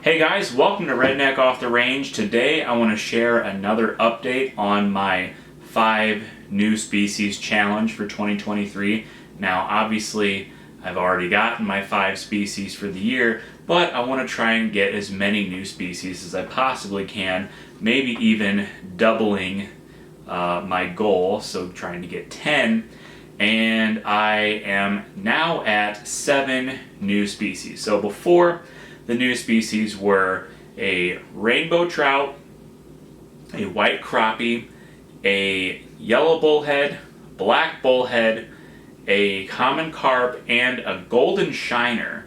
Hey guys, welcome to Redneck Off the Range. Today I want to share another update on my 5 new species challenge for 2023. Now obviously I've already gotten my 5 species for the year, but I want to try and get as many new species as I possibly can, maybe even doubling my goal, so trying to get 10. And I am now at 7 new species. So before, the new species were a rainbow trout, a white crappie, a yellow bullhead, black bullhead, a common carp, and a golden shiner.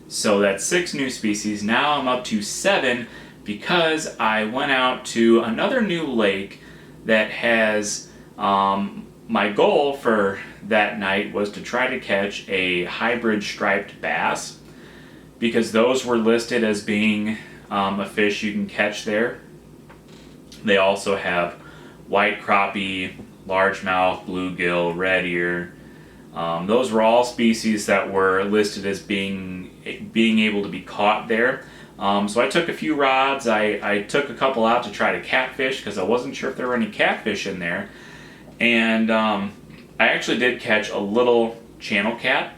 So that's 6 new species. Now I'm up to 7 because I went out to another new lake that has, my goal for that night was to try to catch a hybrid striped bass, because those were listed as being a fish you can catch there. They also have white crappie, largemouth, bluegill, red ear. Those were all species that were listed as being able to be caught there. So I took a few rods. I took a couple out to try to catfish because I wasn't sure if there were any catfish in there. And I actually did catch a little channel cat.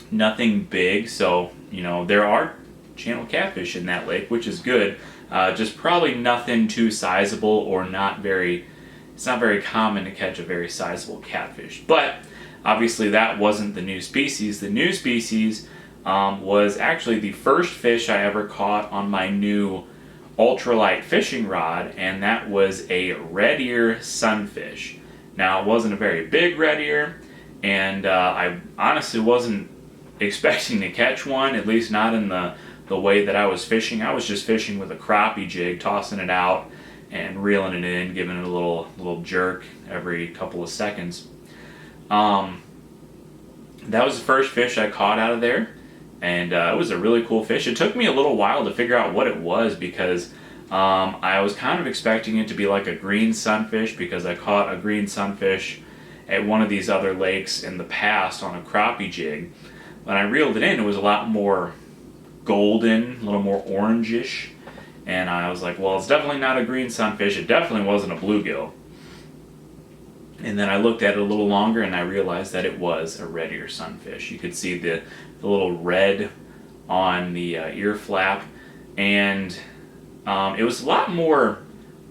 Nothing big, so there are channel catfish in that lake, which is good. Just probably nothing too sizable, or it's not very common to catch a very sizable catfish. But obviously that wasn't the new species. The new species was actually the first fish I ever caught on my new ultralight fishing rod, and that was a red ear sunfish. Now it wasn't a very big red ear, and I honestly wasn't expecting to catch one, at least not in the way that I was fishing. I was just fishing with a crappie jig, tossing it out and reeling it in, giving it a little jerk every couple of seconds. That was the first fish I caught out of there, and it was a really cool fish. It took me a little while to figure out what it was, because I was kind of expecting it to be like a green sunfish, because I caught a green sunfish at one of these other lakes in the past on a crappie jig. When I reeled it in, it was a lot more golden, a little more orangish, and I was like, well, it's definitely not a green sunfish. It definitely wasn't a bluegill. And then I looked at it a little longer, and I realized that it was a red ear sunfish. You could see the little red on the ear flap, and it was a lot more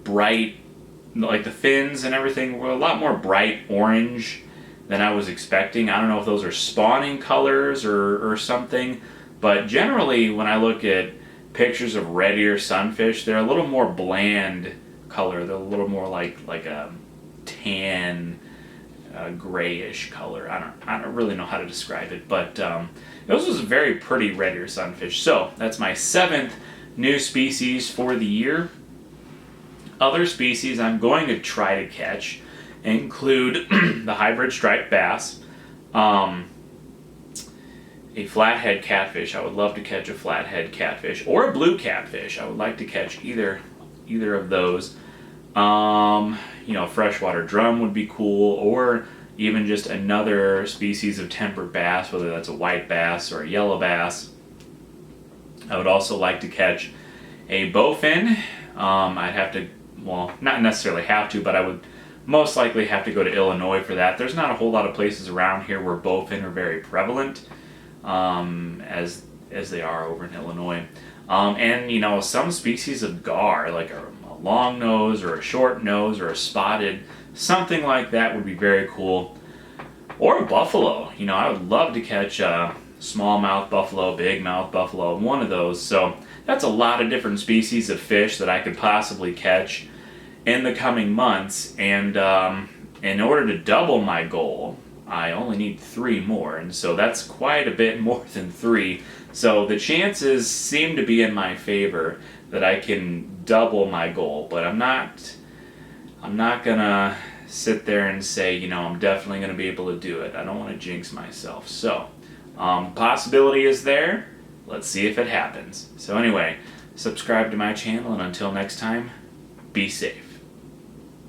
bright, like the fins and everything were a lot more bright orange than I was expecting. I don't know if those are spawning colors or something, but generally when I look at pictures of red ear sunfish, they're a little more bland color. They're a little more like a tan, grayish color. I don't really know how to describe it, but this was a very pretty red ear sunfish. So that's my 7th new species for the year. Other species I'm going to try to catch include the hybrid striped bass, a flathead catfish. I would love to catch a flathead catfish, or a blue catfish. I would like to catch either of those. Freshwater drum would be cool, or even just another species of tempered bass, whether that's a white bass or a yellow bass. I would also like to catch a bowfin. I'd have to, well, not necessarily have to, but I would most likely have to go to Illinois for that. There's not a whole lot of places around here where bowfin are very prevalent, as they are over in Illinois. And some species of gar, like a long nose or a short nose or a spotted, something like that would be very cool. Or a buffalo. I would love to catch a smallmouth buffalo, big mouth buffalo, one of those. So that's a lot of different species of fish that I could possibly catch in the coming months, and in order to double my goal, I only need 3 more, and so that's quite a bit more than 3. So the chances seem to be in my favor that I can double my goal, but I'm not gonna sit there and say, I'm definitely gonna be able to do it. I don't want to jinx myself. So possibility is there. Let's see if it happens. So anyway, subscribe to my channel, and until next time, be safe.